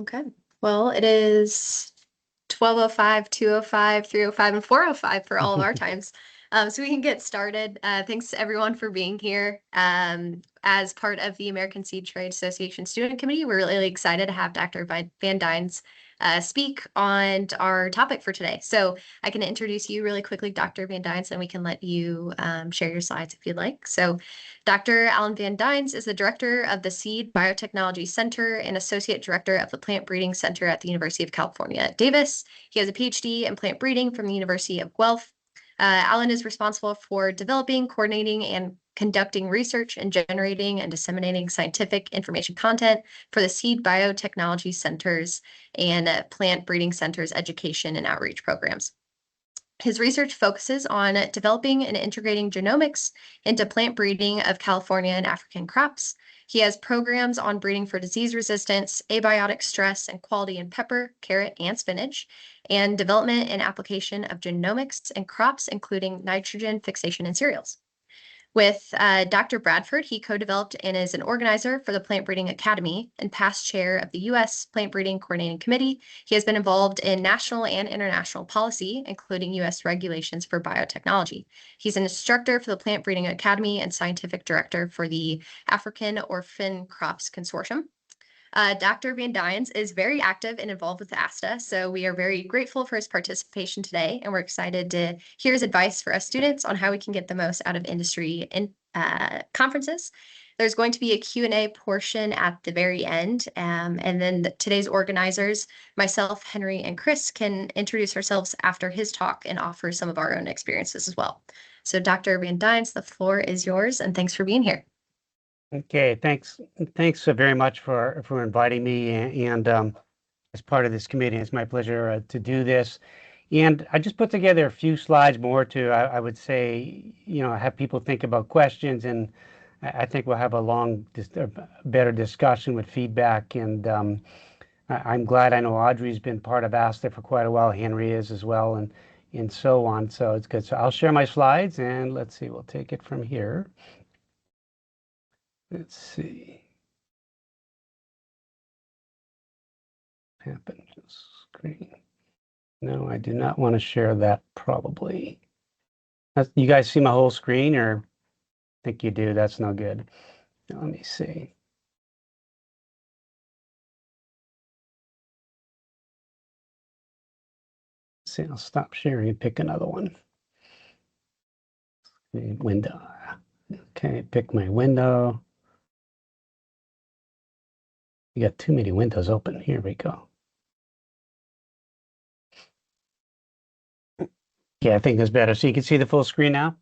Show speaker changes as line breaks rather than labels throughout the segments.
Okay. Well, it is 12:05, 2:05, 3:05, and 4:05 for all of our times. So we can get started. Thanks to everyone for being here. As part of the American Seed Trade Association Student Committee, we're really excited to have Dr. Van Deynze speak on our topic for today. So I can introduce you really quickly, Dr. Van Deynze, and we can let you share your slides if you'd like. So Dr. Alan Van Deynze is the director of the Seed Biotechnology Center and associate director of the Plant Breeding Center at the University of California at Davis. He has a PhD in plant breeding from the University of Guelph. Alan is responsible for developing, coordinating, and conducting research and generating and disseminating scientific information content for the Seed Biotechnology Centers and Plant Breeding Centers education and outreach programs. His research focuses on developing and integrating genomics into plant breeding of California and African crops. He has programs on breeding for disease resistance, abiotic stress, and quality in pepper, carrot, and spinach, and development and application of genomics in crops, including nitrogen fixation in cereals. With Dr. Bradford, he co-developed and is an organizer for the Plant Breeding Academy and past chair of the U.S. Plant Breeding Coordinating Committee. He has been involved in national and international policy, including U.S. regulations for biotechnology. He's an instructor for the Plant Breeding Academy and scientific director for the African Orphan Crops Consortium. Dr. Van Deynze is very active and involved with ASTA, so we are very grateful for his participation today, and we're excited to hear his advice for us students on how we can get the most out of industry in conferences. There's going to be a Q&A portion at the very end, and then today's organizers, myself, Henry, and Chris, can introduce ourselves after his talk and offer some of our own experiences as well. So Dr. Van Deynze, the floor is yours, and thanks for being here.
Okay, thanks very much for inviting me, and as part of this committee, it's my pleasure to do this. And I just put together a few slides more to, I would say, have people think about questions, and I think we'll have a better discussion with feedback. And I'm glad. I know Audrey's been part of ASTA for quite a while, Henry is as well, and so on. So it's good. So I'll share my slides, and let's see, we'll take it from here. Let's see. Happen to screen. No, I do not want to share that probably. You guys see my whole screen, or I think you do? That's no good. Let me see. See, I'll stop sharing and pick another one. Window. Okay, pick my window. You got too many windows open. Here we go. Yeah, I think that's better. So you can see the full screen now?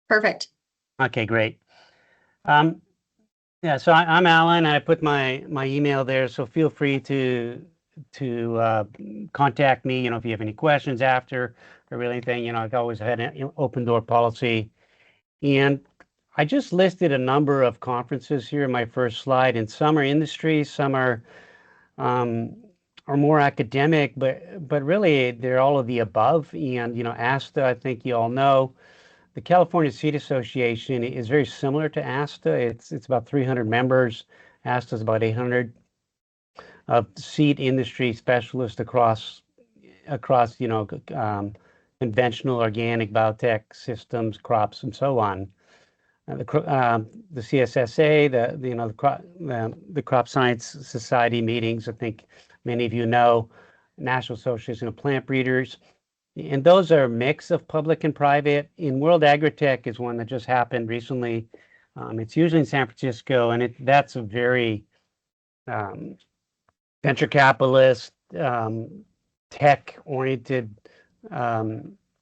Perfect.
Okay, great. Yeah, so I'm Alan, and I put my email there, so feel free to contact me, if you have any questions after or anything. I've always had an open door policy. And I just listed a number of conferences here in my first slide, and some are industry, some are more academic, but really they're all of the above. And ASTA, I think you all know, the California Seed Association is very similar to ASTA. It's about 300 members. ASTA is about 800 seed industry specialists across conventional, organic, biotech systems, crops, and so on. The CSSA, the Crop Science Society meetings, I think many of you know, National Association of Plant Breeders, and those are a mix of public and private. In World Agritech is one that just happened recently. It's usually in San Francisco, and that's a very venture capitalist, tech-oriented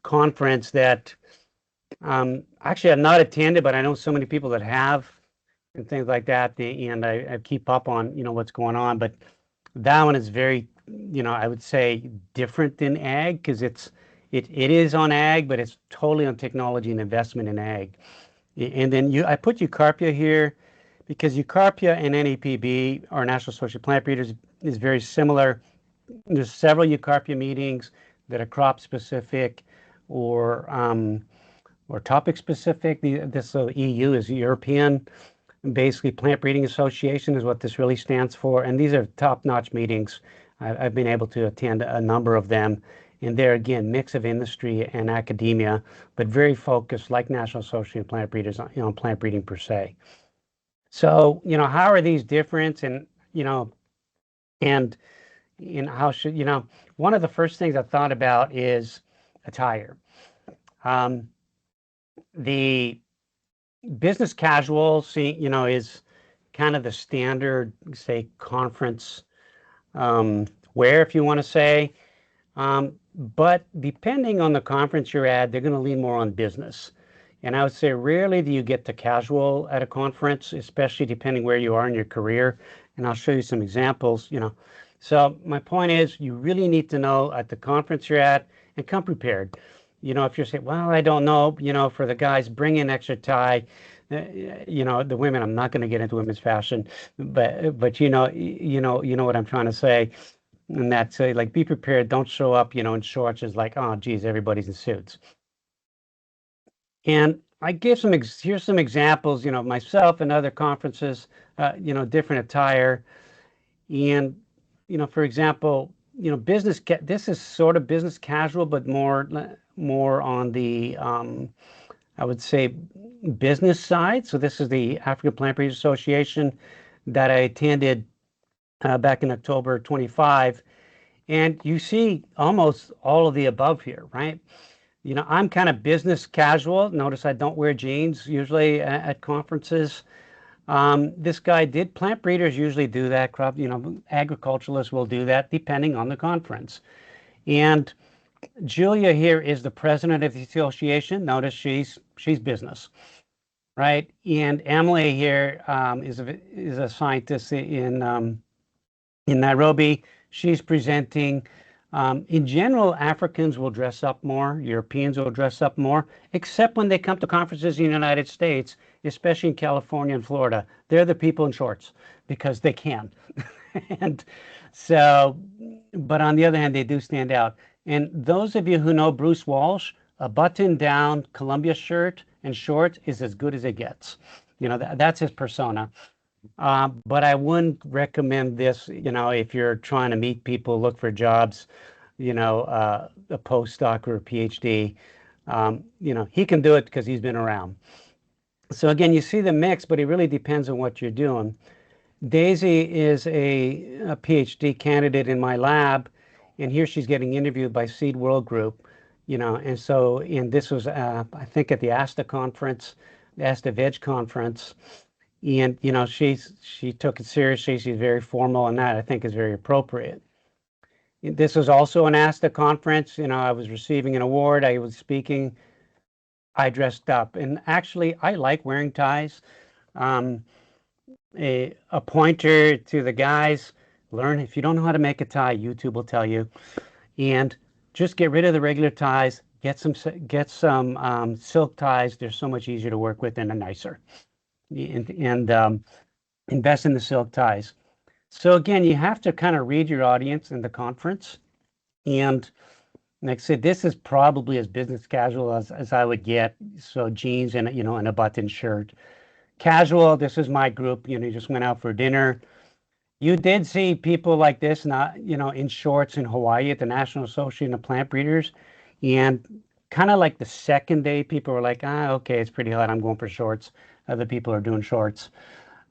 conference that actually I've not attended, but I know so many people that have, and things like that, and I keep up on what's going on. But that one is very, I would say, different than ag, because it is on ag, but it's totally on technology and investment in ag. And then I put Eucarpia here because Eucarpia and NAPB, our National Association of Plant Breeders, is very similar. There's several Eucarpia meetings that are crop specific or topic specific. This EU is European. Basically, Plant Breeding Association is what this really stands for. And these are top-notch meetings. I've been able to attend a number of them. And they're, again, mix of industry and academia, but very focused, like National Association of Plant Breeders, on plant breeding per se. So, how are these different? And, and how should, one of the first things I thought about is attire. Um, the business casual, is kind of the standard, say, conference wear, if you want to say. But depending on the conference you're at, they're going to lean more on business. And I would say rarely do you get to casual at a conference, especially depending where you are in your career. And I'll show you some examples, So my point is you really need to know at the conference you're at and come prepared. If you're saying, well, I don't know, for the guys, bring an extra tie. The women, I'm not going to get into women's fashion, but you know what I'm trying to say. And that's like, be prepared. Don't show up, in shorts. It's like, oh, geez, everybody's in suits. And I give here's some examples, myself and other conferences, different attire. And, for example, this is sort of business casual, but more on the, I would say, business side. So this is the African Plant Breeders Association that I attended back in October 25. And you see almost all of the above here, right? I'm kind of business casual. Notice I don't wear jeans usually at conferences. This guy did. Plant breeders usually do that. Agriculturalists will do that depending on the conference. And Julia here is the president of the association. Notice she's business, right? And Emily here is a scientist in Nairobi. She's presenting. In general, Africans will dress up more, Europeans will dress up more, except when they come to conferences in the United States, especially in California and Florida. They're the people in shorts because they can. And so, but on the other hand, they do stand out. And those of you who know Bruce Walsh, a button-down Columbia shirt and shorts is as good as it gets. That's his persona. But I wouldn't recommend this, if you're trying to meet people, look for jobs, a postdoc or a PhD. He can do it because he's been around. So again, you see the mix, but it really depends on what you're doing. Deynze is a PhD candidate in my lab, and here she's getting interviewed by Seed World Group, and this was, I think, at the ASTA conference, the ASTA Veg conference. And she took it seriously. She's very formal, and that I think is very appropriate. This was also an ASTA conference. I was receiving an award. I was speaking. I dressed up, and actually, I like wearing ties. A pointer to the guys: learn if you don't know how to make a tie. YouTube will tell you, and just get rid of the regular ties. Get some silk ties. They're so much easier to work with and are nicer. And invest in the silk ties. So again, you have to kind of read your audience in the conference. And like I said, this is probably as business casual as I would get. So jeans and, and a button shirt. Casual, this is my group. You just went out for dinner. You did see people like this, not, in shorts in Hawaii at the National Association of Plant Breeders. And kind of like the second day, people were like, okay, it's pretty hot. I'm going for shorts. Other people are doing shorts.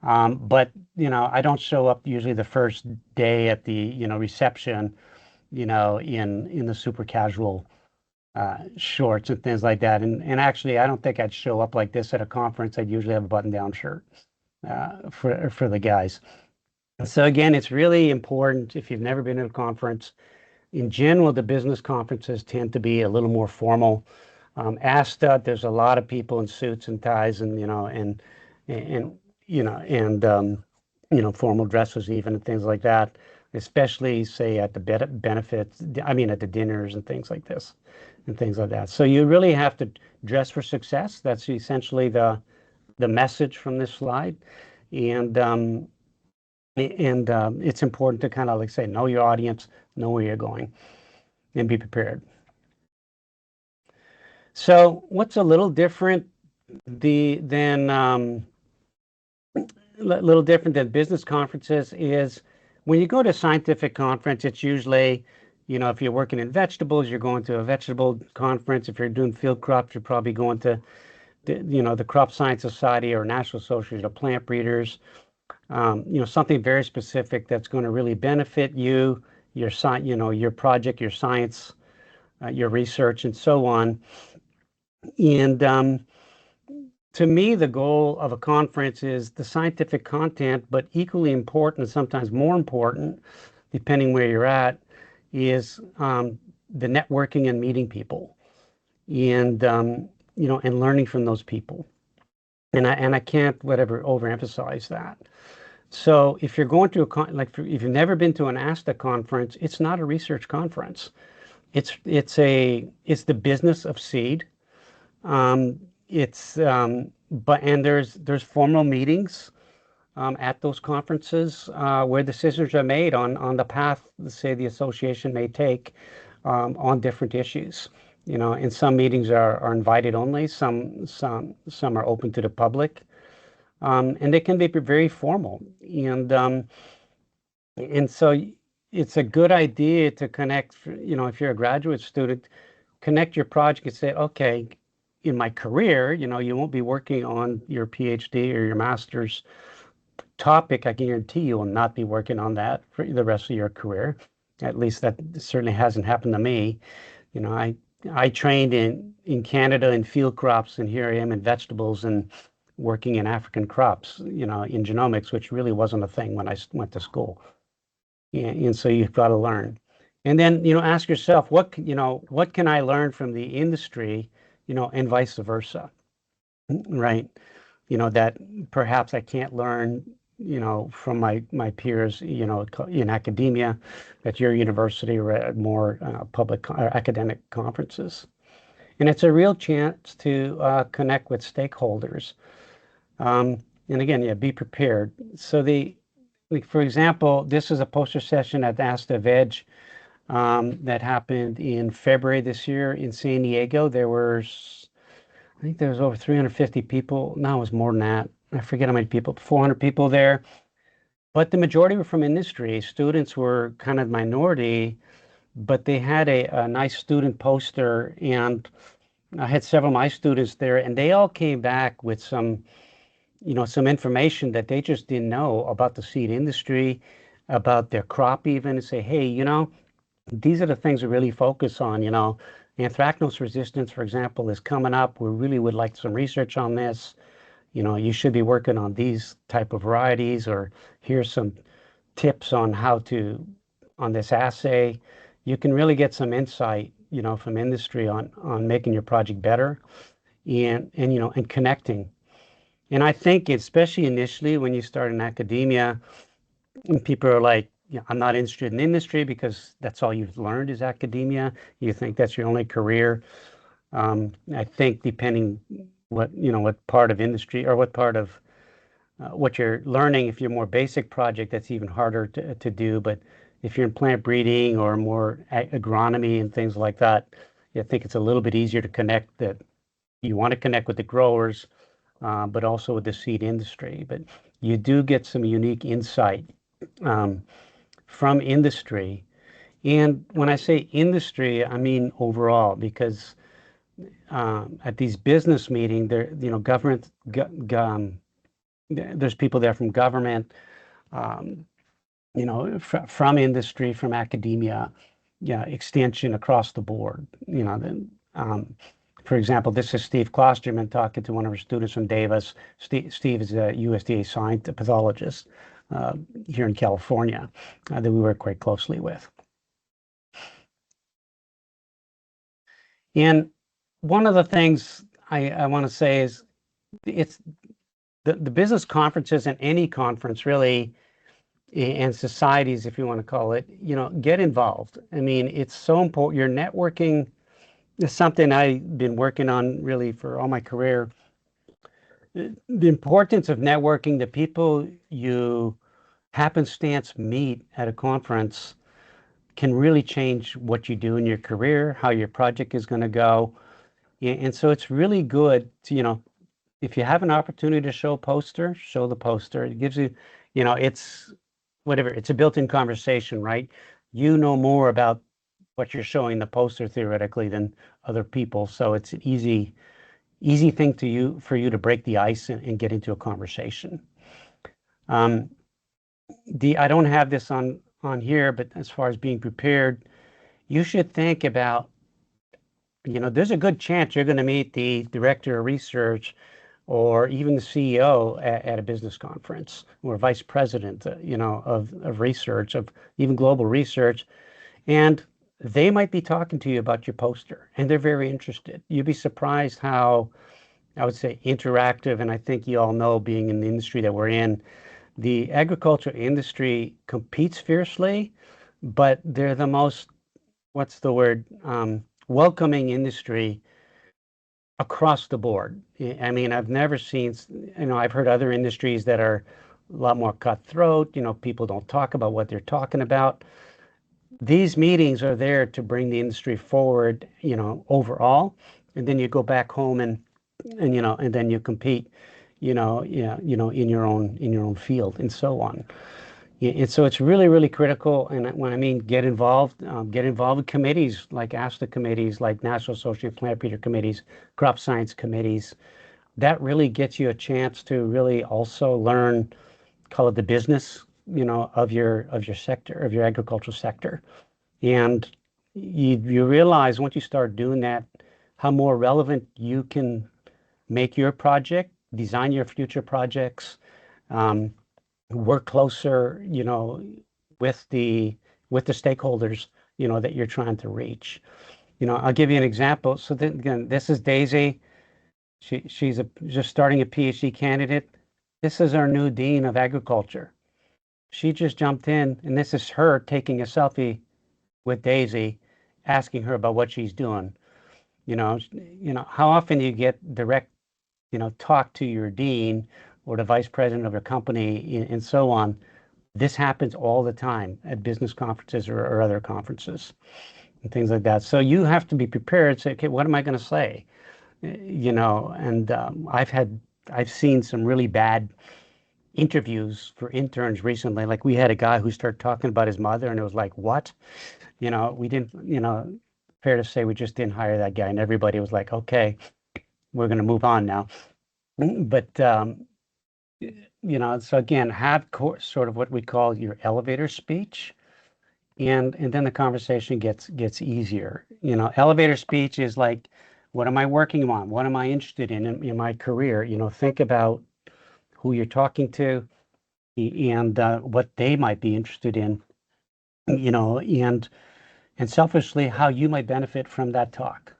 But, I don't show up usually the first day at the, reception, in the super casual shorts and things like that. And actually, I don't think I'd show up like this at a conference. I'd usually have a button-down shirt for the guys. So again, it's really important if you've never been to a conference. In general, the business conferences tend to be a little more formal. ASTA, there's a lot of people in suits and ties and, formal dresses even and things like that, especially say at the benefits, at the dinners and things like this and things like that. So you really have to dress for success. That's essentially the message from this slide. And it's important to kind of like say, know your audience, know where you're going, and be prepared. So what's a little different than little different than business conferences is when you go to a scientific conference, it's usually, if you're working in vegetables, you're going to a vegetable conference. If you're doing field crops, you're probably going to the Crop Science Society or National Association of Plant Breeders. Something very specific that's going to really benefit you, your science, your project, your science, your research, and so on. And to me, the goal of a conference is the scientific content, but equally important, sometimes more important, depending where you're at, is the networking and meeting people, and and learning from those people. And I can't whatever overemphasize that. So if you're going to if you've never been to an ASTA conference, it's not a research conference. It's the business of seed. It's but and there's formal meetings at those conferences where decisions are made on the path, say, the association may take on different issues. And some meetings are invited only. Some are open to the public, and they can be very formal. And so it's a good idea to connect. If you're a graduate student, connect your project and say, okay, in my career, you won't be working on your PhD or your master's topic. I guarantee you will not be working on that for the rest of your career. At least that certainly hasn't happened to me. I trained in Canada in field crops, and here I am in vegetables and working in African crops, in genomics, which really wasn't a thing when I went to school. And so you've got to learn. And then, ask yourself, what can I learn from the industry, and vice versa, right? That perhaps I can't learn, from my peers, in academia at your university or at more public or academic conferences. And it's a real chance to connect with stakeholders. And again, yeah, be prepared. So for example, this is a poster session at ASTA Veg that happened in February this year in San Diego. I think there was over 350 people. No, it was more than that. I forget how many people, 400 people there. But the majority were from industry. Students were kind of minority, but they had a nice student poster, and I had several of my students there, and they all came back with some information that they just didn't know about the seed industry, about their crop even, and say, hey, these are the things we really focus on. Anthracnose resistance, for example, is coming up. We really would like some research on this. You should be working on these type of varieties, or here's some tips on on this assay. You can really get some insight, from industry on making your project better, and connecting. And I think especially initially when you start in academia, people are like, I'm not interested in industry because that's all you've learned is academia. You think that's your only career. I think depending what part of industry or what part of what you're learning, if you're more basic project, that's even harder to do. But if you're in plant breeding or more agronomy and things like that, I think it's a little bit easier to connect that you want to connect with the growers, but also with the seed industry. But you do get some unique insight from industry. And when I say industry, I mean overall, because at these business meetings, there, government, there's people there from government, um, from industry, from academia, yeah, extension across the board. For example, this is Steve Klosterman talking to one of our students from Davis. Steve is a USDA science pathologist here in California that we work quite closely with. And one of the things I want to say is it's the business conferences and any conference really, and societies, if you want to call it, get involved. I mean, it's so important. Your networking is something I've been working on really for all my career. The importance of networking, the people you happenstance meet at a conference can really change what you do in your career, how your project is going to go. And so it's really good to, if you have an opportunity to show a poster, show the poster. It gives you, it's whatever, it's a built-in conversation, right? You know more about what you're showing the poster theoretically than other people. So it's an easy thing for you to break the ice and get into a conversation. Um, I don't have this on here, but as far as being prepared, you should think about, there's a good chance you're going to meet the director of research or even the CEO at a business conference or vice president, of research, of even global research. And they might be talking to you about your poster and they're very interested. You'd be surprised how, I would say, interactive. And I think you all know, being in the industry that we're in, the agriculture industry competes fiercely, but they're the most, what's the word, welcoming industry across the board. I mean, I've never seen, I've heard other industries that are a lot more cutthroat. People don't talk about what they're talking about. These meetings are there to bring the industry forward, overall. And then you go back home and then you compete, yeah, in your own field and so on. And so it's really, really critical. And when I mean get involved with committees like ASTA committees, like National Association of Plant Breeder committees, crop science committees. That really gets you a chance to really also learn, call it the business, of your sector, of your agricultural sector. And you realize once you start doing that, how more relevant you can make your project, design your future projects, um, work closer, with the with the stakeholders, that you're trying to reach. I'll give you an example. So then again, this is Deynze. She's just starting a PhD candidate. This is our new dean of agriculture. She just jumped in, and this is her taking a selfie with Deynze, asking her about what she's doing. How often do you get direct, talk to your dean or the vice president of a company and so on? This happens all the time at business conferences or other conferences and things like that. So you have to be prepared. Say, okay, what am I going to say? And I've seen some really bad interviews for interns recently. Like we had a guy who started talking about his mother, and it was like, what? We didn't. Fair to say, we just didn't hire that guy, and everybody was like, okay, we're going to move on now. But so again, have sort of what we call your elevator speech. And then the conversation gets easier. Elevator speech is like, what am I working on? What am I interested in my career? Think about who you're talking to and what they might be interested in, and selfishly how you might benefit from that talk.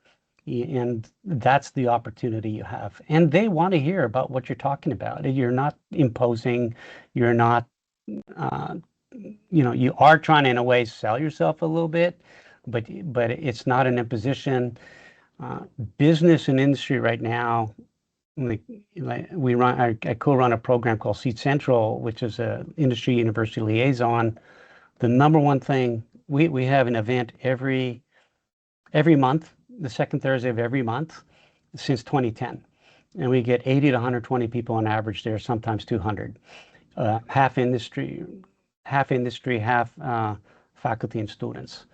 And that's the opportunity you have. And they want to hear about what you're talking about. You're not imposing, you're not uh, you are trying to, in a way, sell yourself a little bit, but it's not an imposition. Uh, Business and industry right now, like, I co-run a program called Seed Central, which is a industry university liaison. The number one thing, we have an event every month, the second Thursday of every month since 2010. And we get 80 to 120 people on average there, sometimes 200. Half industry, half faculty and students.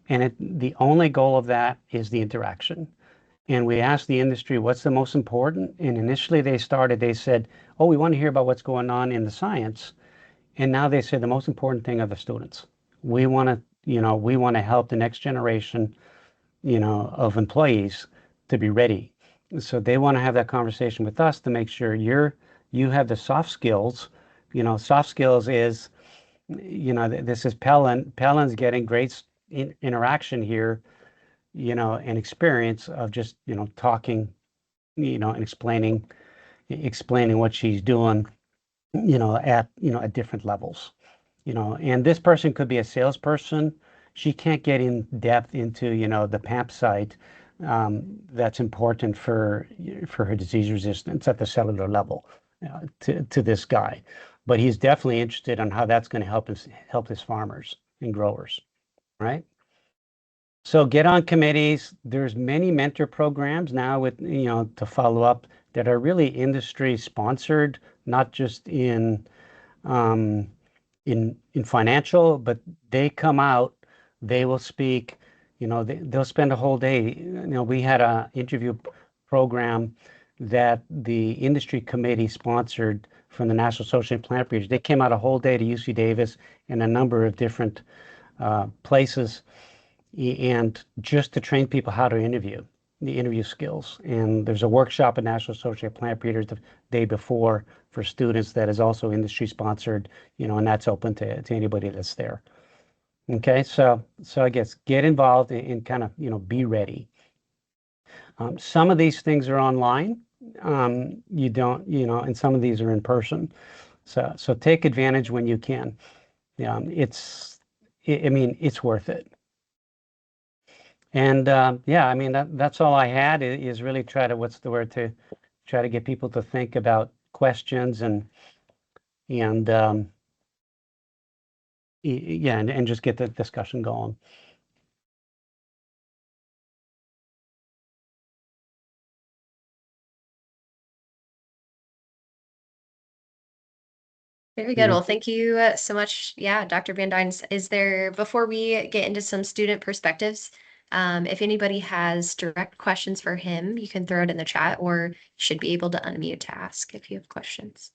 And the only goal of that is the interaction. And we asked the industry, what's the most important? And initially they said, oh, we want to hear about what's going on in the science. And now they say the most important thing are the students. We want to help the next generation, of employees to be ready. So they want to have that conversation with us to make sure you have the soft skills. Soft skills is, this is Pellin's getting great interaction here, and experience of just, talking, and explaining what she's doing, at different levels. And this person could be a salesperson. She can't get in depth into, the PAMP site, that's important for her disease resistance at the cellular level, to this guy. But he's definitely interested in how that's going to help his farmers and growers, right? So get on committees. There's many mentor programs now with, to follow up. that are really industry sponsored, not just um, in financial, but they come out, they will speak, they'll spend a whole day. We had a interview program that the industry committee sponsored from the National Association of Plant Breeders. They came out a whole day to UC Davis and a number of different places, and just to train people how to interview, the interview skills. And there's a workshop at National Association of Plant Breeders the day before for students that is also industry sponsored, and that's open to anybody that's there. Okay, so I guess get involved and kind of, be ready. Some of these things are online. You don't, and some of these are in person. So take advantage when you can. I mean, it's worth it. And yeah, I mean that's all I had is really try to, what's the word, to try to get people to think about questions and yeah, and just get the discussion going.
Very good.
Mhm.
Well, thank you so much. Yeah, Dr. Van Dynes, is there, before we get into some student perspectives, if anybody has direct questions for him, you can throw it in the chat, or you should be able to unmute to ask if you have questions.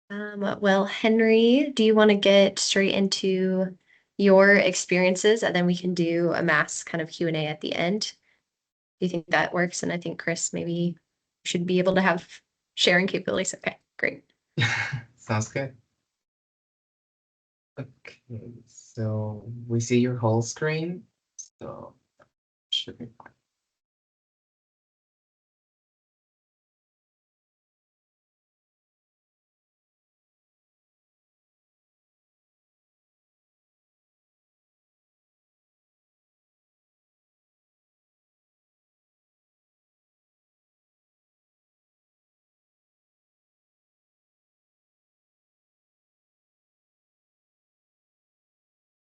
Well, Henry, do you want to get straight into your experiences, and then we can do a mass kind of Q&A at the end? Do you think that works? And I think Chris maybe should be able to have sharing capabilities. Okay, great.
Sounds good. Okay, so we see your whole screen, so should be fine.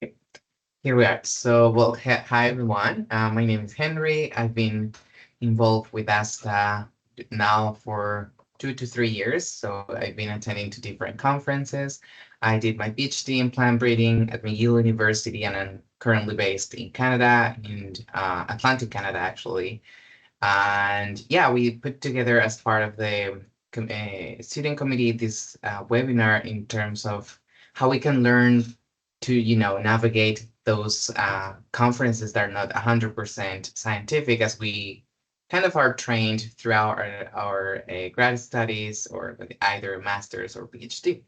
Okay, here we are. So, well, hi everyone. My name is Henry. I've been involved with ASTA now for 2 to 3 years. So I've been attending to different conferences. I did my PhD in plant breeding at McGill University, and I'm currently based in Canada, in Atlantic Canada, actually. And yeah, we put together as part of the student committee this webinar in terms of how we can learn to, navigate those conferences that are not 100% scientific, as we kind of are trained throughout our grad studies, or either master's or PhD.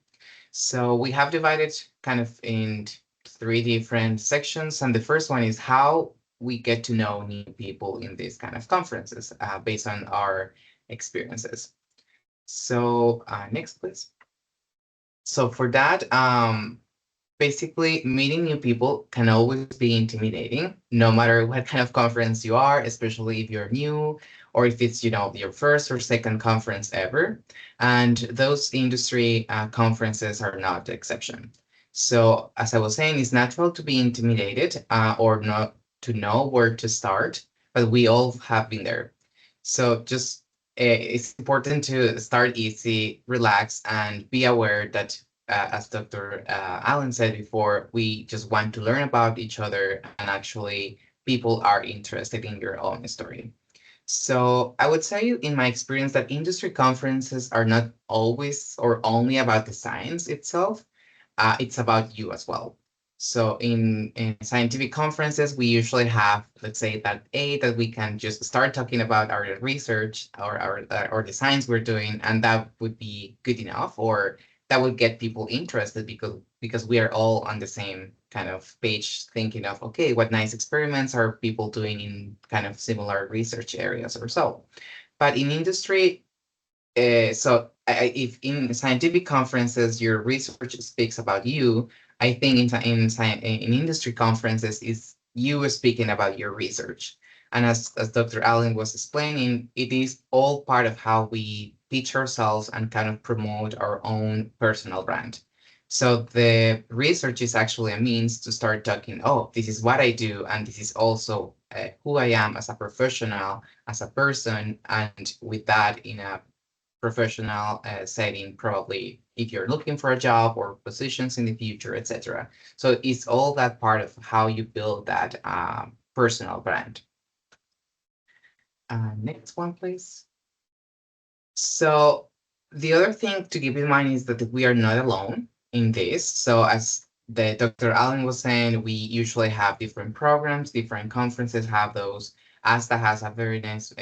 So we have divided kind of in 3 different sections. And the first one is how we get to know new people in these kind of conferences based on our experiences. So next, please. So for that, basically, meeting new people can always be intimidating, no matter what kind of conference you are, especially if you're new, or if it's, your first or second conference ever. And those industry conferences are not the exception. So as I was saying, it's natural to be intimidated or not to know where to start, but we all have been there. So just it's important to start easy, relax, and be aware that as Dr. Allen said before, we just want to learn about each other, and actually people are interested in your own story. So I would say, in my experience, that industry conferences are not always or only about the science itself. It's about you as well. So in scientific conferences, we usually have, let's say, that we can just start talking about our research or the science we're doing, and that would be good enough, or that would get people interested, because we are all on the same kind of page, thinking of, okay, what nice experiments are people doing in kind of similar research areas or so. But in industry, if in scientific conferences your research speaks about you, I think in industry conferences is you speaking about your research. And as Dr. Allen was explaining, it is all part of how we pitch ourselves and kind of promote our own personal brand. So the research is actually a means to start talking, oh, this is what I do, and this is also who I am as a professional, as a person, and with that in a professional setting, probably if you're looking for a job or positions in the future, etc. So it's all that part of how you build that personal brand. Next one, please. So the other thing to keep in mind is that we are not alone in this. So as the Dr. Allen was saying, we usually have different programs, different conferences have those. ASTA has a very nice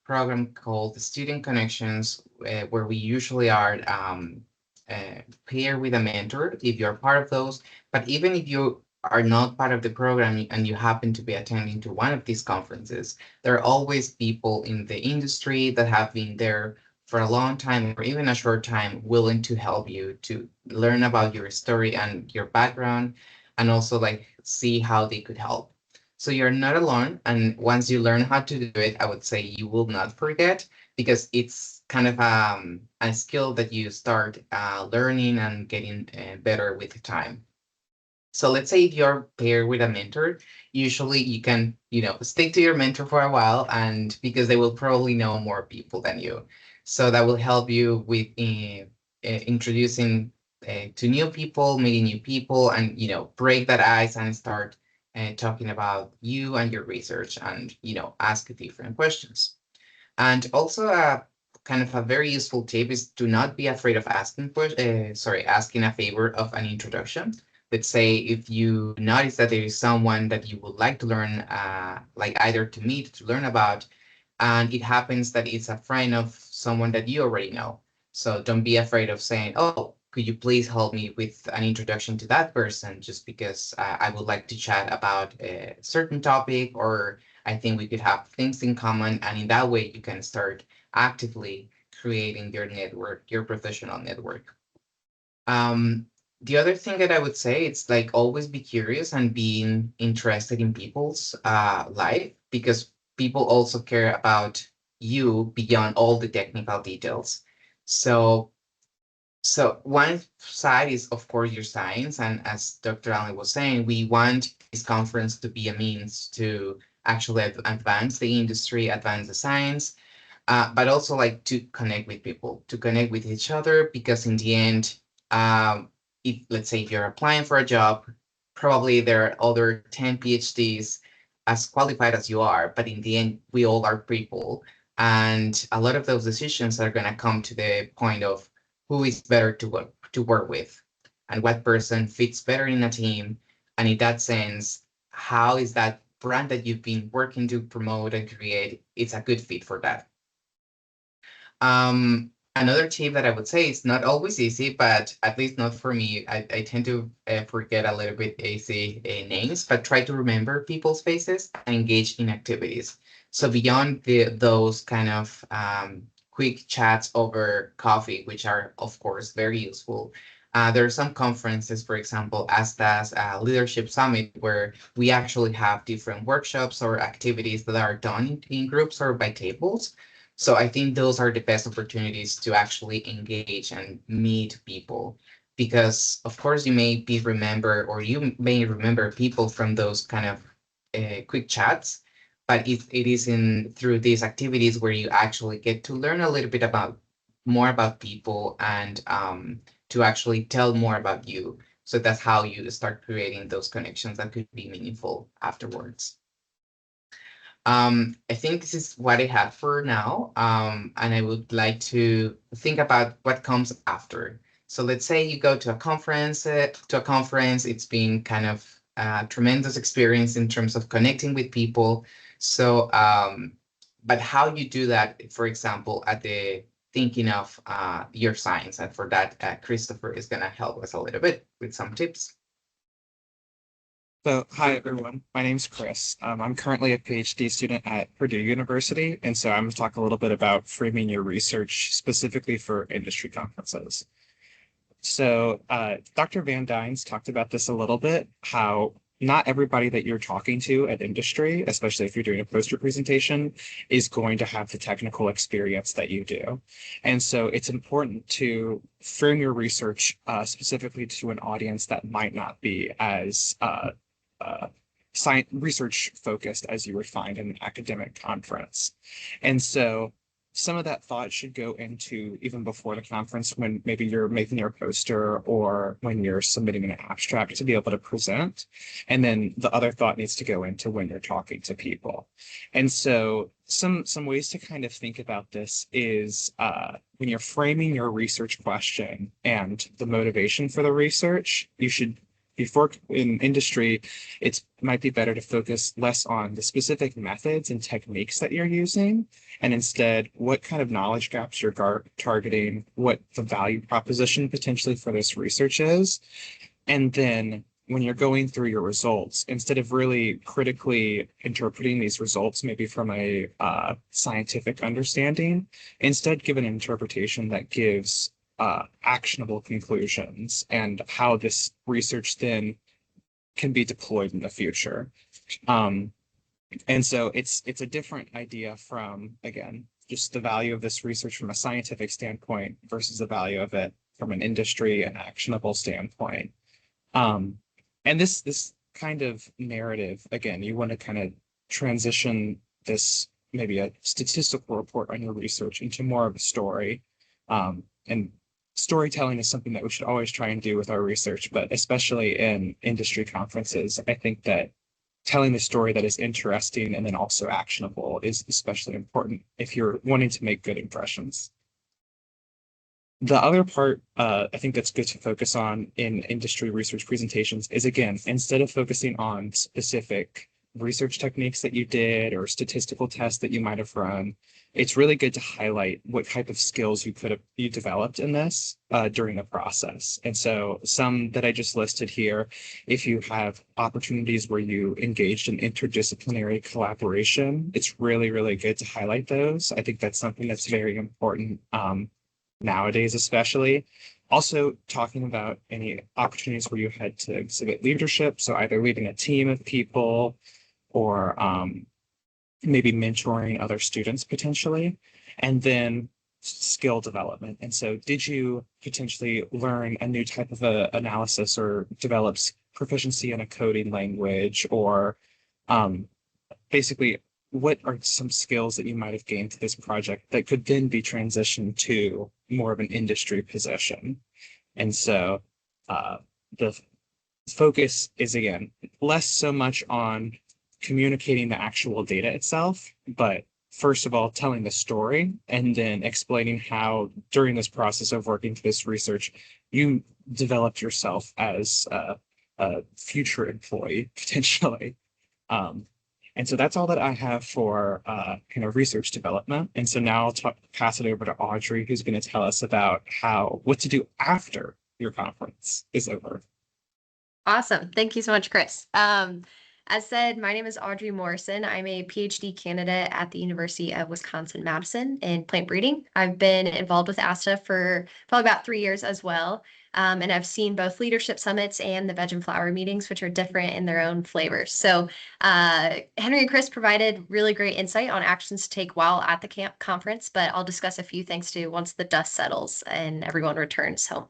program called the Student Connections, where we usually are paired with a mentor if you're part of those. But even if you are not part of the program and you happen to be attending to one of these conferences, there are always people in the industry that have been there for a long time or even a short time willing to help you to learn about your story and your background and also like see how they could help. So you're not alone. And once you learn how to do it, I would say you will not forget because it's kind of a skill that you start learning and getting better with time. So let's say if you're paired with a mentor, usually you can, stick to your mentor for a while and because they will probably know more people than you. So that will help you with introducing to new people, meeting new people, and, break that ice and start talking about you and your research and, ask different questions. And also kind of a very useful tip is to not be afraid of asking a favor of an introduction. Let's say if you notice that there is someone that you would like to learn, like either to meet, to learn about, and it happens that it's a friend of someone that you already know. So don't be afraid of saying, oh, could you please help me with an introduction to that person just because I would like to chat about a certain topic or I think we could have things in common. And in that way, you can start actively creating your network, your professional network. Um, the other thing that I would say, it's like always be curious and being interested in people's life because people also care about you beyond all the technical details. So so one side is, of course, your science. And as Dr. Allen was saying, we want this conference to be a means to actually advance the industry, advance the science, but also like to connect with people, to connect with each other, because in the end, if let's say if you're applying for a job, probably there are other 10 PhDs as qualified as you are, but in the end, we all are people. And a lot of those decisions are going to come to the point of who is better to work with and what person fits better in a team. And in that sense, how is that brand that you've been working to promote and create, it's a good fit for that. Another tip that I would say is not always easy, but at least not for me. I tend to forget a little bit easy names, but try to remember people's faces and engage in activities. So beyond those kind of quick chats over coffee, which are of course very useful. There are some conferences, for example, ASTA's Leadership Summit, where we actually have different workshops or activities that are done in groups or by tables. So I think those are the best opportunities to actually engage and meet people because of course you may be remember or you may remember people from those kind of quick chats, but it is in through these activities where you actually get to learn a little bit about more about people and to actually tell more about you. So that's how you start creating those connections that could be meaningful afterwards. I think this is what I have for now. And I would like to think about what comes after. So let's say you go to a conference, it's been kind of a tremendous experience in terms of connecting with people. So, but how you do that, for example, at the thinking of your science, and for that, Christopher is going to help us a little bit with some tips.
So, hi everyone. My name's Chris. I'm currently a PhD student at Purdue University, and so I'm going to talk a little bit about framing your research specifically for industry conferences. So, Dr. Van Dynes talked about this a little bit, how not everybody that you're talking to at industry, especially if you're doing a poster presentation, is going to have the technical experience that you do. And so it's important to frame your research specifically to an audience that might not be as science research focused as you would find in an academic conference. And so some of that thought should go into even before the conference when maybe you're making your poster or when you're submitting an abstract to be able to present. And then the other thought needs to go into when you're talking to people. And so some ways to kind of think about this is when you're framing your research question and the motivation for the research, you should before in industry, it might be better to focus less on the specific methods and techniques that you're using, and instead what kind of knowledge gaps you're targeting, what the value proposition potentially for this research is. And then when you're going through your results, instead of really critically interpreting these results, maybe from a scientific understanding, instead give an interpretation that gives actionable conclusions and how this research then can be deployed in the future. And so it's a different idea from, again, just the value of this research from a scientific standpoint versus the value of it from an industry and actionable standpoint. And this kind of narrative, again, you want to kind of transition this maybe a statistical report on your research into more of a story. And storytelling is something that we should always try and do with our research, but especially in industry conferences, I think that telling the story that is interesting and then also actionable is especially important if you're wanting to make good impressions. The other part I think that's good to focus on in industry research presentations is, again, instead of focusing on specific research techniques that you did or statistical tests that you might have run, it's really good to highlight what type of skills you developed in this during the process. And so some that I just listed here, if you have opportunities where you engaged in interdisciplinary collaboration, it's really, really good to highlight those. I think that's something that's very important nowadays, especially. Also talking about any opportunities where you had to exhibit leadership, so either leading a team of people or maybe mentoring other students potentially, and then skill development. And so did you potentially learn a new type of analysis or develop proficiency in a coding language, or basically what are some skills that you might have gained to this project that could then be transitioned to more of an industry position? And so the focus is, again, less so much on communicating the actual data itself, but first of all, telling the story and then explaining how during this process of working through this research, you developed yourself as a future employee, potentially. And so that's all that I have for kind of research development. And so now I'll pass it over to Audrey, who's going to tell us about what to do after your conference is over.
Awesome. Thank you so much, Chris. As said, my name is Audrey Morrison. I'm a PhD candidate at the University of Wisconsin-Madison in plant breeding. I've been involved with ASTA for probably about 3 years as well. And I've seen both leadership summits and the veg and flower meetings, which are different in their own flavors. So Henry and Chris provided really great insight on actions to take while at the conference, but I'll discuss a few things too once the dust settles and everyone returns home.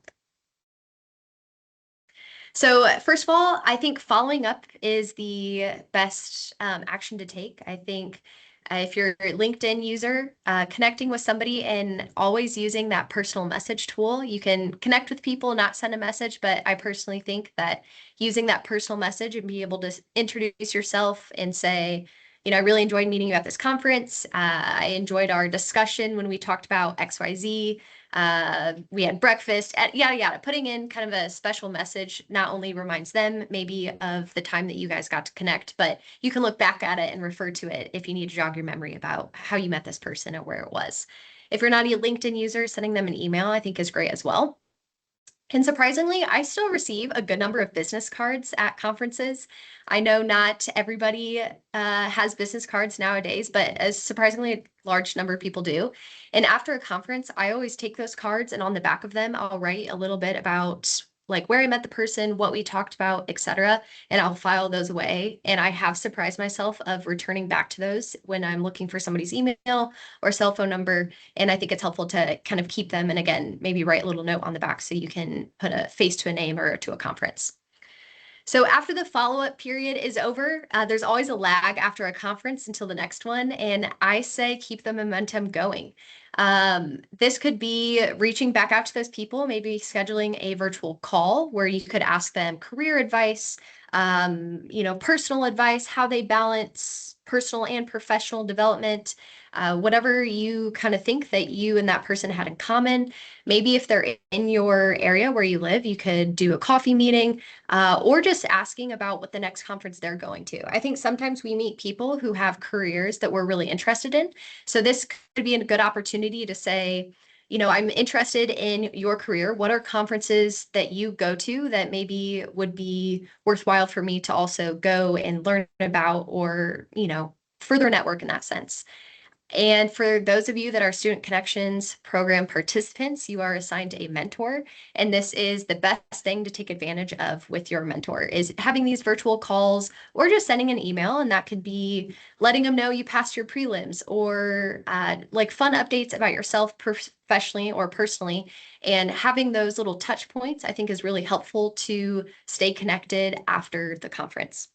So first of all, I think following up is the best action to take. I think if you're a LinkedIn user, connecting with somebody and always using that personal message tool, you can connect with people, not send a message, but I personally think that using that personal message and be able to introduce yourself and say, I really enjoyed meeting you at this conference. I enjoyed our discussion when we talked about XYZ. We had breakfast, yada, yada. Putting in kind of a special message not only reminds them maybe of the time that you guys got to connect, but you can look back at it and refer to it if you need to jog your memory about how you met this person or where it was. If you're not a LinkedIn user, sending them an email, I think is great as well. And surprisingly, I still receive a good number of business cards at conferences. I know not everybody has business cards nowadays, but a surprisingly large number of people do. And after a conference, I always take those cards and on the back of them, I'll write a little bit about like where I met the person, what we talked about, etc. And I'll file those away. And I have surprised myself of returning back to those when I'm looking for somebody's email or cell phone number. And I think it's helpful to kind of keep them and again, maybe write a little note on the back so you can put a face to a name or to a conference. So after the follow-up period is over, there's always a lag after a conference until the next one, and I say keep the momentum going. This could be reaching back out to those people, maybe scheduling a virtual call where you could ask them career advice, personal advice, how they balance personal and professional development, whatever you kind of think that you and that person had in common. Maybe if they're in your area where you live, you could do a coffee meeting or just asking about what the next conference they're going to. I think sometimes we meet people who have careers that we're really interested in. So this could be a good opportunity to say, I'm interested in your career. What are conferences that you go to that maybe would be worthwhile for me to also go and learn about or, further network in that sense? And for those of you that are Student Connections program participants, you are assigned a mentor. And this is the best thing to take advantage of with your mentor is having these virtual calls or just sending an email. And that could be letting them know you passed your prelims or like fun updates about yourself professionally or personally. And having those little touch points, I think is really helpful to stay connected after the conference.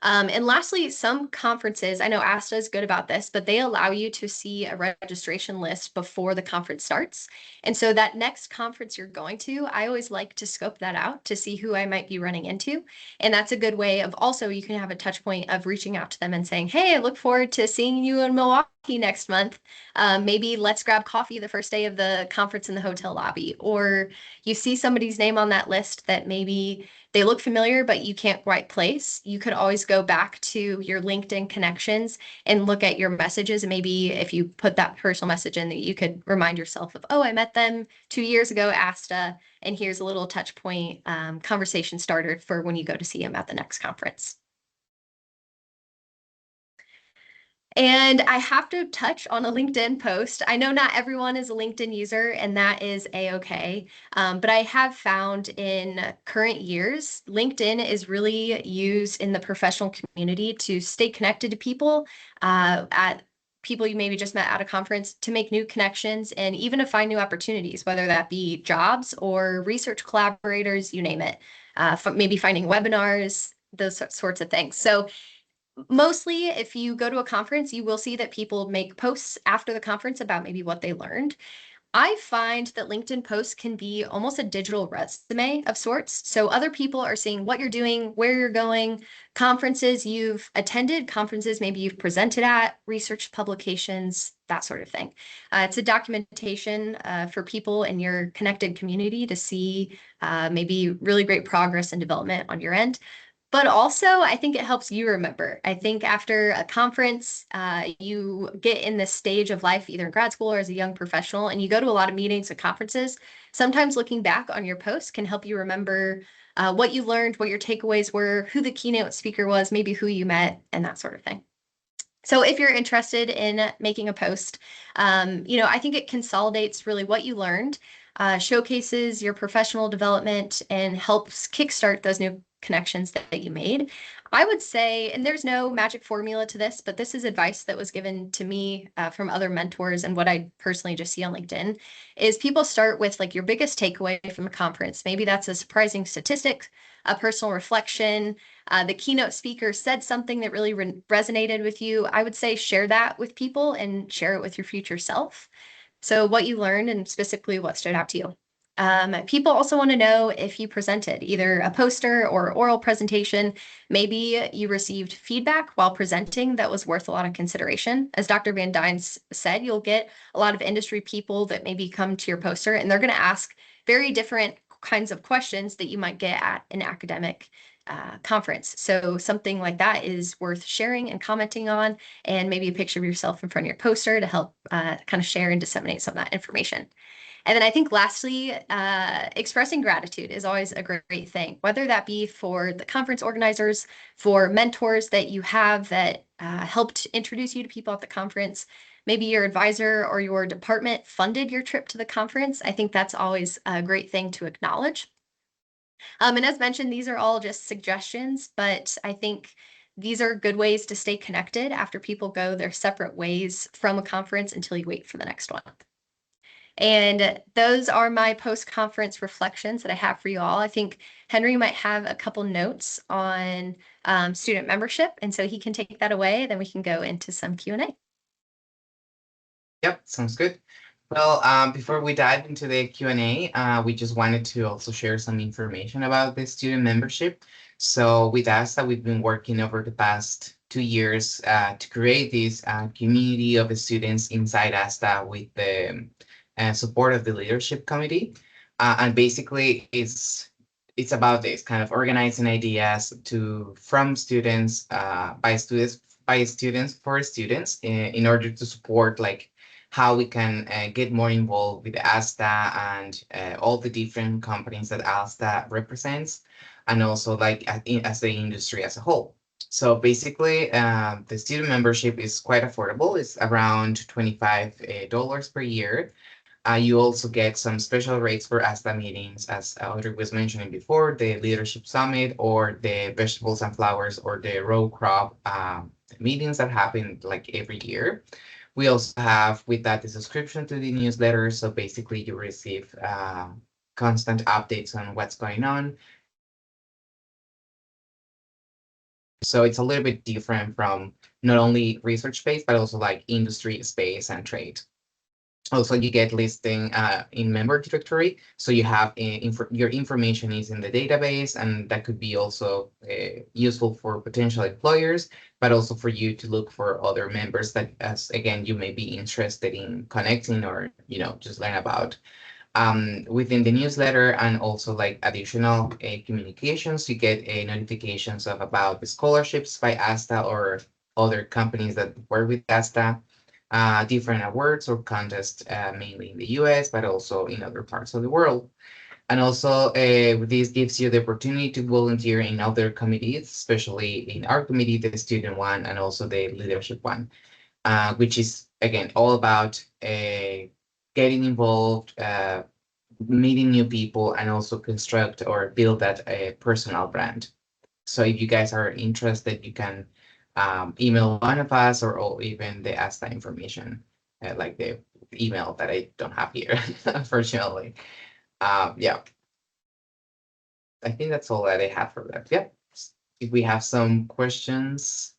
And lastly, some conferences, I know ASTA is good about this, but they allow you to see a registration list before the conference starts. And so that next conference you're going to, I always like to scope that out to see who I might be running into. And that's a good way of also, you can have a touch point of reaching out to them and saying, hey, I look forward to seeing you in Milwaukee next month. Maybe let's grab coffee the first day of the conference in the hotel lobby. Or you see somebody's name on that list that maybe they look familiar, but you can't quite place. You could always go back to your LinkedIn connections and look at your messages. And maybe if you put that personal message in, that you could remind yourself of, oh, I met them 2 years ago, ASTA, and here's a little touch point conversation starter for when you go to see them at the next conference. And I have to touch on a LinkedIn post. I know not everyone is a LinkedIn user, and that is a-okay. But I have found in current years, LinkedIn is really used in the professional community to stay connected to people, at people you maybe just met at a conference, to make new connections and even to find new opportunities, whether that be jobs or research collaborators, you name it. Maybe finding webinars, those sorts of things. So mostly, if you go to a conference, you will see that people make posts after the conference about maybe what they learned. I find that LinkedIn posts can be almost a digital resume of sorts. So other people are seeing what you're doing, where you're going, conferences you've attended, conferences maybe you've presented at, research publications, that sort of thing. It's a documentation for people in your connected community to see maybe really great progress and development on your end. But also, I think it helps you remember. I think after a conference, you get in this stage of life, either in grad school or as a young professional, and you go to a lot of meetings and conferences. Sometimes looking back on your posts can help you remember what you learned, what your takeaways were, who the keynote speaker was, maybe who you met, and that sort of thing. So if you're interested in making a post, I think it consolidates really what you learned, showcases your professional development, and helps kickstart those new connections that you made. I would say, and there's no magic formula to this, but this is advice that was given to me from other mentors and what I personally just see on LinkedIn, is people start with like your biggest takeaway from a conference. Maybe that's a surprising statistic, a personal reflection, the keynote speaker said something that really resonated with you. I would say share that with people and share it with your future self. So what you learned and specifically what stood out to you. People also want to know if you presented either a poster or oral presentation. Maybe you received feedback while presenting that was worth a lot of consideration. As Dr. Van Deynze said, you'll get a lot of industry people that maybe come to your poster and they're going to ask very different kinds of questions that you might get at an academic conference. So something like that is worth sharing and commenting on, and maybe a picture of yourself in front of your poster to help kind of share and disseminate some of that information. And then I think lastly, expressing gratitude is always a great thing, whether that be for the conference organizers, for mentors that you have that helped introduce you to people at the conference, maybe your advisor or your department funded your trip to the conference. I think that's always a great thing to acknowledge. And as mentioned, these are all just suggestions, but I think these are good ways to stay connected after people go their separate ways from a conference until you wait for the next one. And those are my post-conference reflections that I have for you all. I think Henry might have a couple notes on student membership, and so he can take that away. Then we can go into some Q&A.
Yep, sounds good. Well, before we dive into the Q&A, we just wanted to also share some information about the student membership. So with ASTA, we've been working over the past 2 years to create this community of students inside ASTA with the support of the leadership committee. And basically, it's about this kind of organizing ideas from students, by students for students in order to support like how we can get more involved with ASTA and all the different companies that ASTA represents, and also like as the industry as a whole. So basically, the student membership is quite affordable. It's around $25 per year. You also get some special rates for ASTA meetings, as Audrey was mentioning before, the Leadership Summit or the Vegetables and Flowers or the Row Crop meetings that happen like every year. We also have with that the subscription to the newsletter. So basically you receive constant updates on what's going on. So it's a little bit different from not only research space, but also like industry space and trade. Also, you get listing in member directory. So you have your information is in the database, and that could be also useful for potential employers, but also for you to look for other members that, as again, you may be interested in connecting or, just learn about. Within the newsletter and also like additional communications, you get notifications about the scholarships by ASTA or other companies that work with ASTA. Different awards or contests, mainly in the US, but also in other parts of the world. And also, this gives you the opportunity to volunteer in other committees, especially in our committee, the student one, and also the leadership one, which is, again, all about getting involved, meeting new people, and also construct or build that personal brand. So if you guys are interested, you can email one of us or even the ASTA information, like the email that I don't have here, unfortunately. Yeah, I think that's all that I have for that. Yep. If we have some questions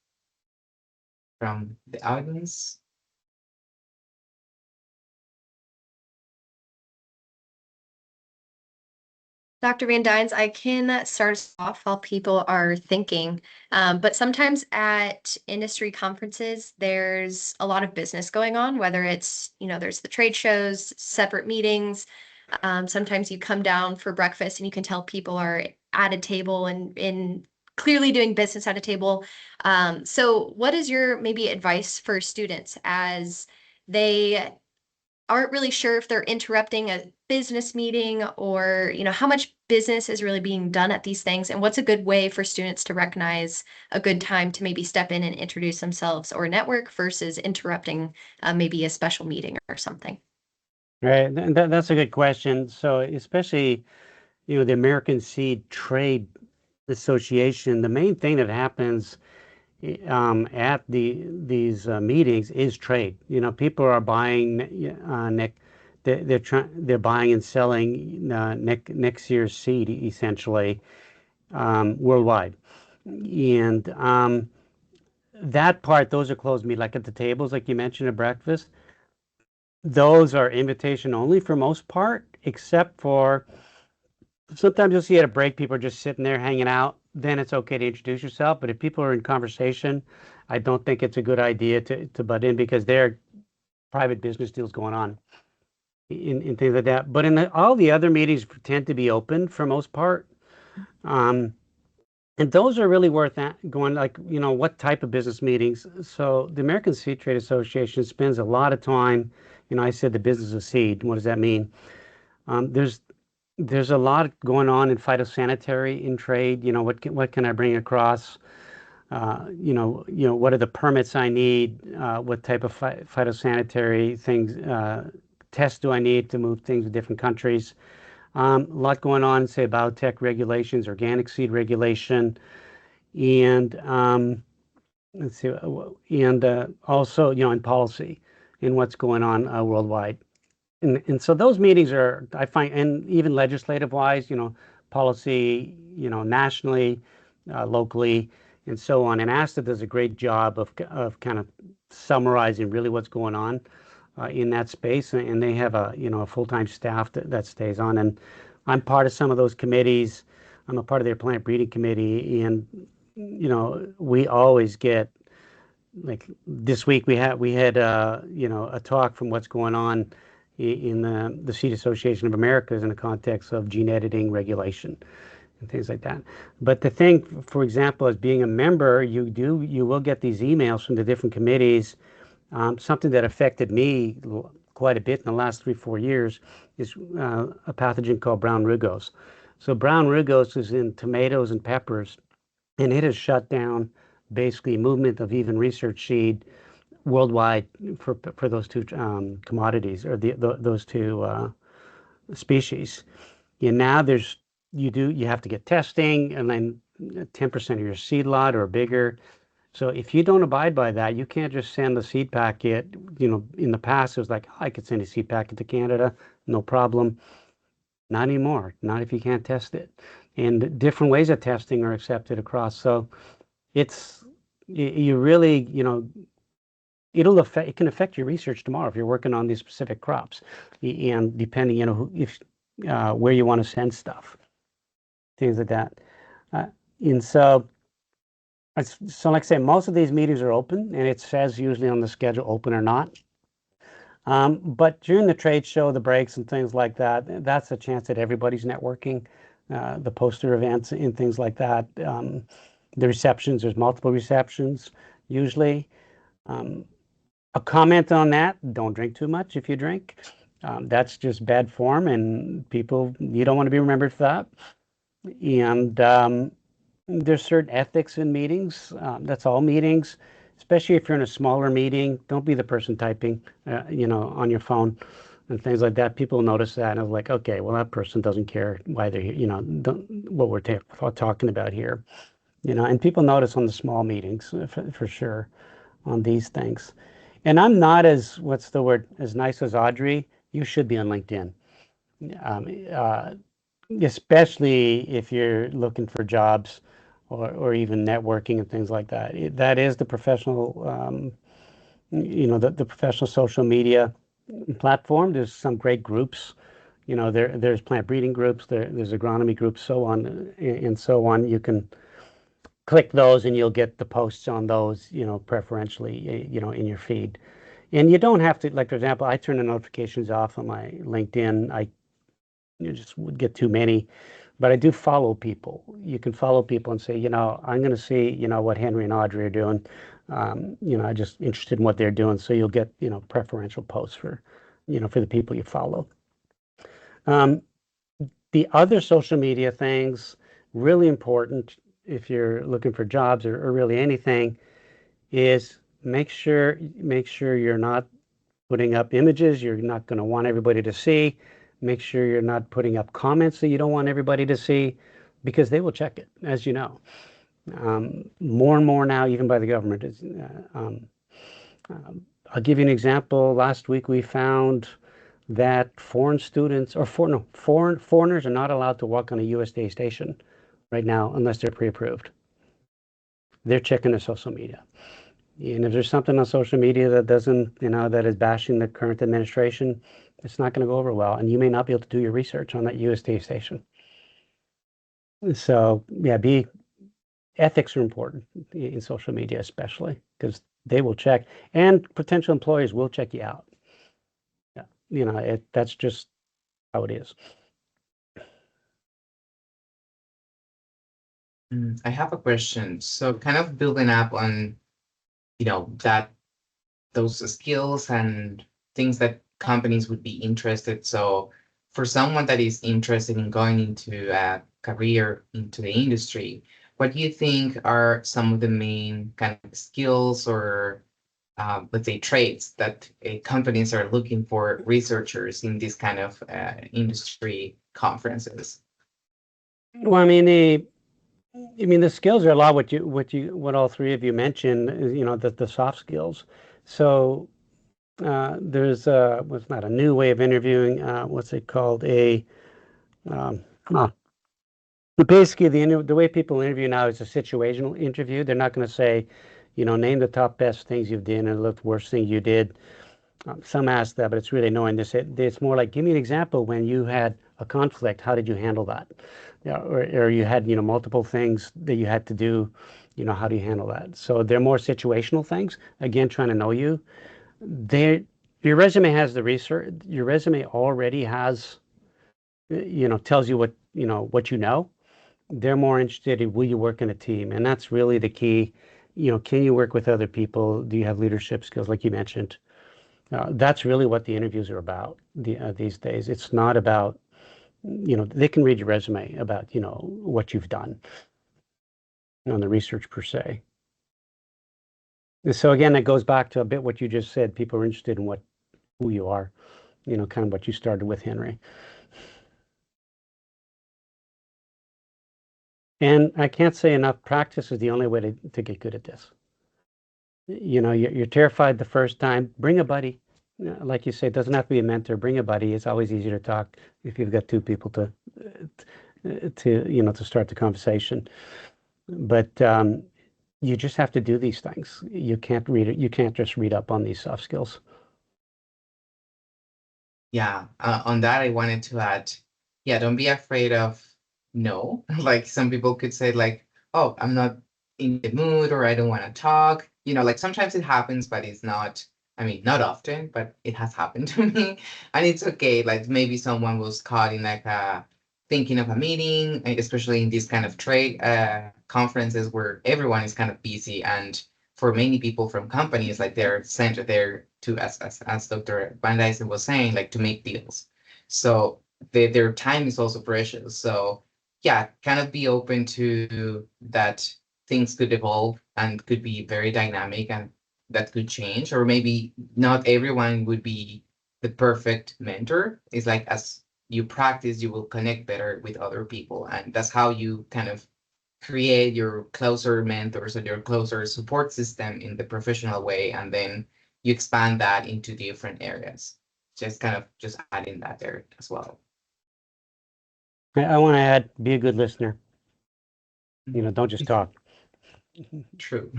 from the audience.
Dr. Van Dynes, I can start us off while people are thinking. But sometimes at industry conferences, there's a lot of business going on, whether it's, there's the trade shows, separate meetings. Sometimes you come down for breakfast and you can tell people are at a table and clearly doing business at a table. So what is your maybe advice for students as they aren't really sure if they're interrupting a business meeting or, how much business is really being done at these things, and what's a good way for students to recognize a good time to maybe step in and introduce themselves or network versus interrupting maybe a special meeting or something?
Right, that's a good question. So especially, the American Seed Trade Association, the main thing that happens at these meetings is trade. People are buying they're buying and selling next year's seed essentially worldwide, and that part, those are closed meetings, like at the tables, like you mentioned at breakfast. Those are invitation only for most part, except for sometimes you'll see at a break people are just sitting there hanging out. Then it's okay to introduce yourself. But if people are in conversation, I don't think it's a good idea to butt in, because there are private business deals going on in things like that. But all the other meetings tend to be open for most part. And those are really worth going, like, what type of business meetings. So the American Seed Trade Association spends a lot of time, I said the business of seed. What does that mean? There's a lot going on in phytosanitary in trade. What can I bring across? What are the permits I need? What type of phytosanitary things, tests do I need to move things to different countries? A lot going on, say, biotech regulations, organic seed regulation, and let's see, and also, in policy and what's going on worldwide. And so those meetings are, I find, and even legislative wise, policy, nationally, locally, and so on. And ASTA does a great job of kind of summarizing really what's going on in that space. And they have a full-time staff that stays on. And I'm part of some of those committees. I'm a part of their plant breeding committee. And, we always get, like this week we had a talk from what's going on in the Seed Association of Americas in the context of gene editing regulation and things like that. But the thing, for example, as being a member, you will get these emails from the different committees. Something that affected me quite a bit in the last 3-4 years is a pathogen called brown rugose. So brown rugose is in tomatoes and peppers, and it has shut down basically movement of even research seed worldwide for those two commodities, or those two species. And now you have to get testing, and then 10% of your seed lot or bigger. So if you don't abide by that, you can't just send the seed packet. In the past, it was like, I could send a seed packet to Canada, no problem. Not anymore, not if you can't test it. And different ways of testing are accepted across. So you really, it can affect your research tomorrow if you're working on these specific crops, and depending, if where you want to send stuff, things like that. And so like I say, most of these meetings are open, and it says usually on the schedule open or not. But during the trade show, the breaks and things like that, that's a chance that everybody's networking, the poster events and things like that. The receptions, there's multiple receptions usually. A comment on that: don't drink too much if you drink. That's just bad form, and you don't want to be remembered for that. And there's certain ethics in meetings. That's all meetings, especially if you're in a smaller meeting. Don't be the person typing, on your phone and things like that. People notice that, and I'm like, okay, well, that person doesn't care why they're here, what we're talking about here, and people notice on the small meetings for sure on these things. And I'm not what's the word, as nice as Audrey. You should be on LinkedIn. Especially if you're looking for jobs or even networking and things like that. That is the professional, the professional social media platform. There's some great groups. There's plant breeding groups, there's agronomy groups, so on and so on. You can click those and you'll get the posts on those, preferentially, in your feed. And you don't have to, like, for example, I turn the notifications off on my LinkedIn. You just would get too many, but I do follow people. You can follow people and say, I'm going to see, what Henry and Audrey are doing. I'm just interested in what they're doing. So you'll get, preferential posts for the people you follow. The other social media things, really important if you're looking for jobs or really anything, is make sure you're not putting up images you're not going to want everybody to see. Make sure you're not putting up comments that you don't want everybody to see, because they will check it, as you know. More and more now, even by the government. I'll give you an example. Last week we found that foreigners are not allowed to walk on a USDA station right now unless they're pre-approved. They're checking their social media. And if there's something on social media that doesn't, that is bashing the current administration, it's not going to go over well. And you may not be able to do your research on that USDA station. So yeah, ethics are important in social media, especially because they will check, and potential employers will check you out. Yeah, that's just how it is.
I have a question. So kind of building up on, those skills and things that companies would be interested. So for someone that is interested in going into a career into the industry, what do you think are some of the main kind of skills or let's say, traits that companies are looking for researchers in these kind of industry conferences?
Well, I mean, the skills are a lot what all three of you mentioned, the soft skills. So there's what's not a new way of interviewing, what's it called? Oh, basically the way people interview now is a situational interview. They're not going to say, name the top best things you've done and the worst thing you did. Some ask that, but it's really knowing this. It's more like, give me an example when you had a conflict. How did you handle that? Yeah, or you had, multiple things that you had to do. How do you handle that? So they're more situational things. Again, trying to know you. Your resume has the research. Your resume already has, tells you what you know. They're more interested in will you work in a team, and that's really the key. Can you work with other people? Do you have leadership skills, like you mentioned? That's really what the interviews are about these days. It's not about, they can read your resume about, what you've done on the research per se. And so again, that goes back to a bit what you just said. People are interested in who you are, kind of what you started with, Henry. And I can't say enough, practice is the only way to get good at this. You're terrified the first time, bring a buddy. Like you say, it doesn't have to be a mentor, bring a buddy. It's always easier to talk if you've got two people to start the conversation. But you just have to do these things. You can't read it. You can't just read up on these soft skills.
Yeah, on that, I wanted to add, yeah, don't be afraid of no. Like some people could say like, oh, I'm not in the mood or I don't want to talk. Like sometimes it happens, but it's not, I mean, not often, but it has happened to me. And it's okay. Like maybe someone was caught in like thinking of a meeting, especially in these kind of trade conferences where everyone is kind of busy. And for many people from companies, like they're sent there to, as Dr. Van Dyson was saying, like to make deals. So their time is also precious. So yeah, kind of be open to that things could evolve and could be very dynamic and that could change, or maybe not everyone would be the perfect mentor. It's like as you practice, you will connect better with other people. And that's how you kind of create your closer mentors and your closer support system in the professional way, and then you expand that into different areas. Just kind of just adding that there as well.
I want to add, be a good listener. Don't just talk.
True.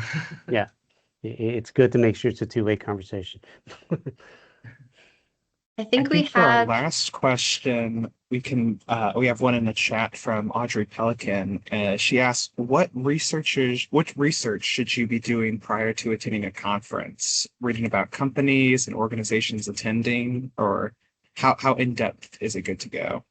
Yeah, it's good to make sure it's a two-way conversation.
I think we
for our
have,
last question, we have one in the chat from Audrey Pelican. She asks, what research should you be doing prior to attending a conference? Reading about companies and organizations attending, or how in depth is it good to go?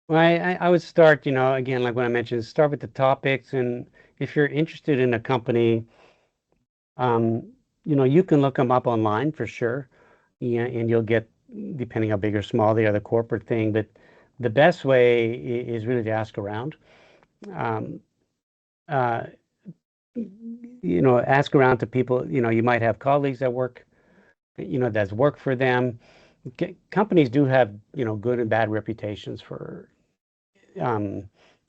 Well, I would start, again, like what I mentioned, start with the topics. And if you're interested in a company, you can look them up online for sure. Yeah, and you'll get, depending how big or small they are, the corporate thing. But the best way is really to ask around. Um, uh, ask around to people. You might have colleagues that work, that's work for them. Companies do have, good and bad reputations for, I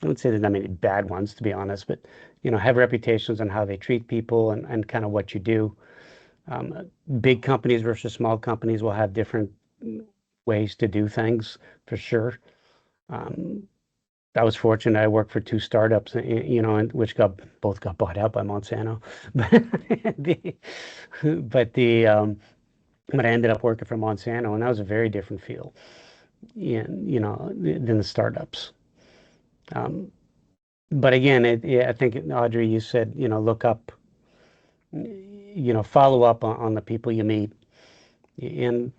would say there's not many bad ones, to be honest, but, have reputations on how they treat people and kind of what you do. Big companies versus small companies will have different ways to do things for sure. I was fortunate. I worked for two startups, and which both got bought out by Monsanto. But I ended up working for Monsanto, and that was a very different feel, than the startups. But again, I think Audrey, you said, look up, follow up on the people you meet. And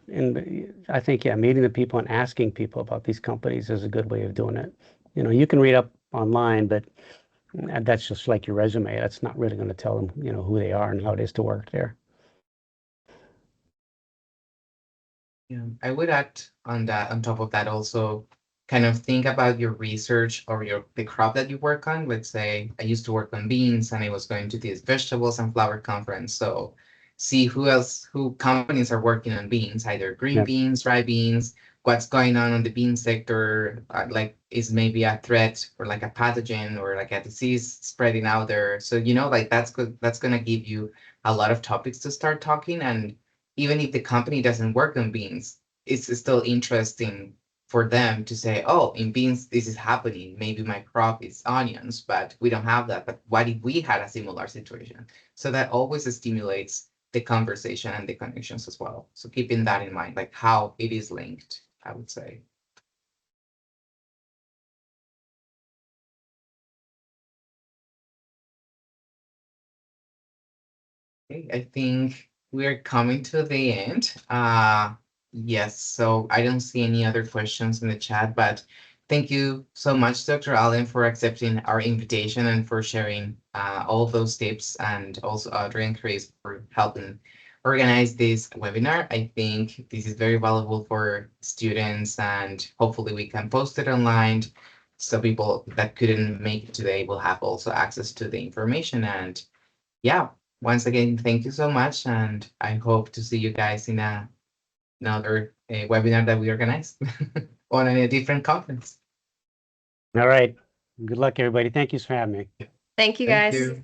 I think, yeah, meeting the people and asking people about these companies is a good way of doing it. You can read up online, but that's just like your resume. That's not really going to tell them, who they are and how it is to work there.
Yeah, I would add on top of that also, kind of think about your research or the crop that you work on. Let's say I used to work on beans and I was going to this vegetables and flower conference. So see who companies are working on beans, either green
Yeah.
beans, dry beans, what's going on the bean sector, like is maybe a threat or like a pathogen or like a disease spreading out there. So, like that's good. That's going to give you a lot of topics to start talking. And even if the company doesn't work on beans, it's still interesting for them to say, oh, in beans, this is happening. Maybe my crop is onions, but we don't have that. But what if we had a similar situation? So that always stimulates the conversation and the connections as well. So keeping that in mind, like how it is linked, I would say. Okay, I think we're coming to the end. Yes, so I don't see any other questions in the chat, but thank you so much, Dr. Allen, for accepting our invitation and for sharing all those tips, and also Audrey and Chris for helping organize this webinar. I think this is very valuable for students, and hopefully we can post it online so people that couldn't make it today will have also access to the information. And yeah, once again, thank you so much, and I hope to see you guys in another webinar that we organize on a different conference.
All right. Good luck, everybody. Thank you for having me.
Thank you,
Thank
guys.
you.